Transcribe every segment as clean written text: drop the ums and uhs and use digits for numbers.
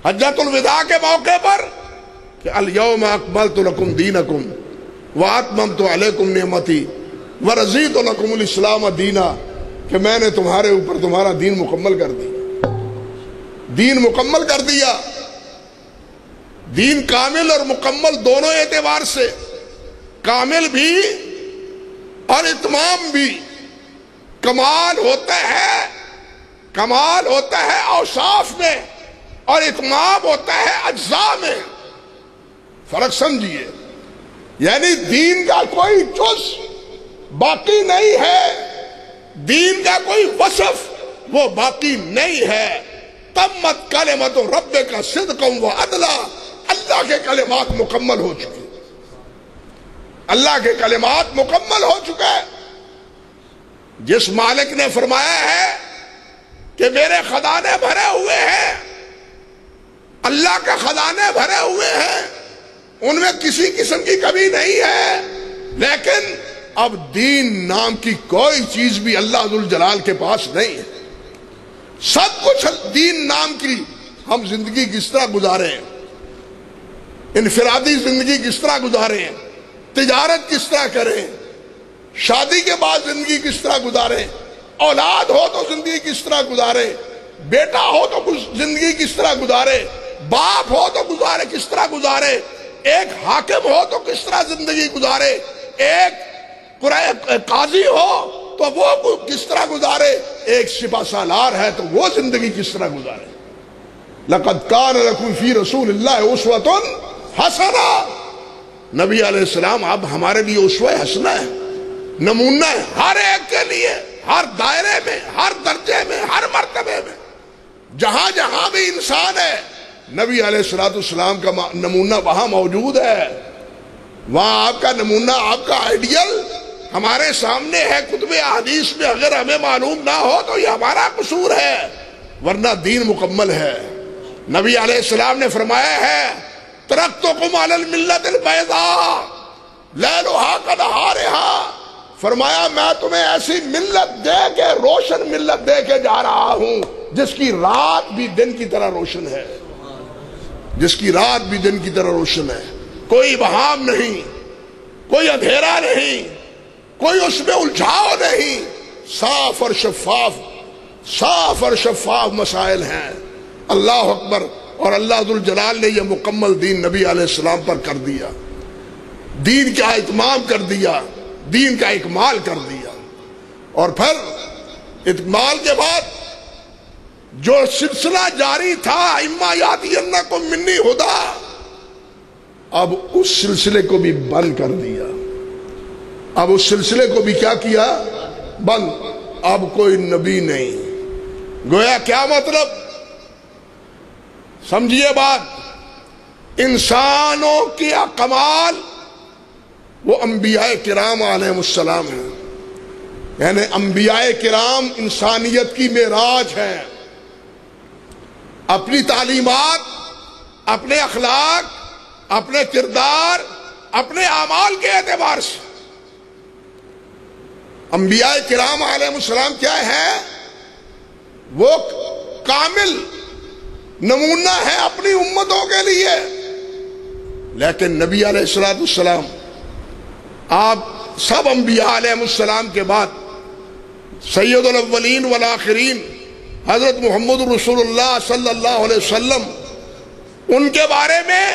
حجۃ الوداع کے موقع پر کہ الیوم اکملت لکم دینکم واتممت علیکم نعمتی ورضیت لکم الاسلام دینا، کہ میں نے تمہارے اوپر تمہارا دین مکمل کر دیا، دین مکمل کر دیا۔ دین کامل اور مکمل دونوں اعتبار سے، کامل بھی اور اتمام بھی۔ کمال ہوتا ہے اوصاف میں، اور اتمام ہوتا ہے اجزاء میں۔ فرق سمجھیے، یعنی دین کا کوئی جز باقی نہیں ہے، دین کا کوئی وصف وہ باقی نہیں ہے۔ تمت کلمۃ ربک صدقا وعدلا، اللہ کے کلمات مکمل ہو چکے، اللہ کے کلمات مکمل ہو چکے۔ جس مالک نے فرمایا ہے کہ میرے خزانے بھرے ہوئے ہیں، اللہ کے خزانے بھرے ہوئے ہیں، ان میں کسی قسم کی کمی نہیں ہے، لیکن اب دین نام کی کوئی چیز بھی اللہ ذوالجلال کے پاس نہیں ہے۔ سب کچھ دین نام کی، ہم زندگی کس طرح گزارے ہیں، انفرادی زندگی کس طرح گزارے ہیں، تجارت کس طرح کریں، شادی کے بعد زندگی کس طرح گزاریں، اولاد ہو تو زندگی کس طرح گزارے، بیٹا ہو تو زندگی کس طرح گزارے، باپ ہو تو کس طرح گزارے، ایک حاکم ہو تو کس طرح زندگی گزارے، ایک قاضی ہو تو وہ کس طرح گزارے، ایک سپہ سالار ہے تو وہ زندگی کس طرح گزارے۔ لَقَدْ كَانَ لَكُمْ فِي رَسُولِ اللَّهِ أُسْوَةٌ حَسَنَةٌ، نبی علیہ السلام اب ہمارے لیے اسوہ حسنہ ہے، نمونہ ہے، ہر ایک کے لیے، ہر دائرے میں، ہر درجے میں، ہر مرتبے میں، جہاں جہاں بھی انسان ہے، نبی علیہ السلام کا نمونہ وہاں موجود ہے۔ وہاں آپ کا نمونہ، آپ کا آئیڈیل ہمارے سامنے ہے کتب احادیث میں، اگر ہمیں معلوم نہ ہو تو یہ ہمارا قصور ہے، ورنہ دین مکمل ہے۔ نبی علیہ السلام نے فرمایا ہے ترکتکم علی الملۃ البیضاء لیلھا کنہارھا، فرمایا میں تمہیں ایسی ملت دے کے، روشن ملت دے کے جا رہا ہوں جس کی رات بھی دن کی طرح روشن ہے، جس کی رات بھی دن کی طرح روشن ہے، کوئی بہام نہیں، کوئی اندھیرا نہیں، کوئی اس میں الجھاؤ نہیں، صاف اور شفاف مسائل ہیں۔ اللہ اکبر۔ اور اللہ ذوالجلال نے یہ مکمل دین نبی علیہ السلام پر کر دیا، دین کا اتمام کر دیا، دین کا اکمال کر دیا۔ اور پھر اکمال کے بعد جو سلسلہ جاری تھا اما یاتینکم منی ہدی، اب اس سلسلے کو بھی بند کر دیا، اب اس سلسلے کو بھی کیا کیا؟ بند۔ اب کوئی نبی نہیں۔ گویا کیا مطلب؟ سمجھیے بات، انسانوں کی کمال وہ انبیاء کرام علیہ السلام ہیں، یعنی انبیاء کرام انسانیت کی معراج ہے، اپنی تعلیمات، اپنے اخلاق، اپنے کردار، اپنے اعمال کے اعتبار سے انبیاء کرام علیہ السلام کیا ہے؟ وہ کامل نمونہ ہے اپنی امتوں کے لیے۔ لیکن نبی علیہ السلام، آپ سب انبیاء علیہ السلام کے بعد سید الاولین والآخرین حضرت محمد رسول اللہ صلی اللہ علیہ وسلم، ان کے بارے میں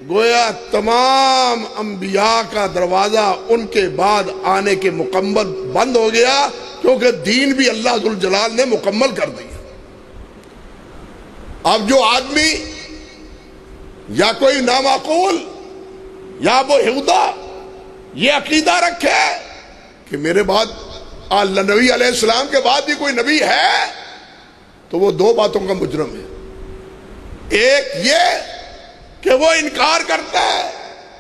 گویا تمام انبیاء کا دروازہ ان کے بعد آنے کے مکمل بند ہو گیا، کیونکہ دین بھی اللہ ذوالجلال نے مکمل کر دیا۔ اب جو آدمی یا کوئی نامعقول یا وہ ہودہ یہ عقیدہ رکھے کہ میرے بعد نبی علیہ السلام کے بعد بھی کوئی نبی ہے، تو وہ دو باتوں کا مجرم ہے۔ ایک یہ کہ وہ انکار کرتا ہے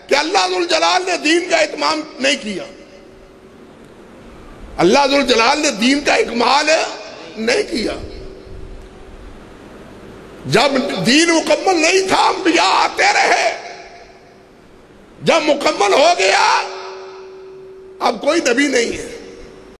کہ اللہ ذوالجلال نے دین کا اتمام نہیں کیا، اللہ ذوالجلال نے دین کا اکمال نہیں کیا۔ جب دین مکمل نہیں تھا انبیاء آتے رہے، جب مکمل ہو گیا اب کوئی نبی نہیں ہے۔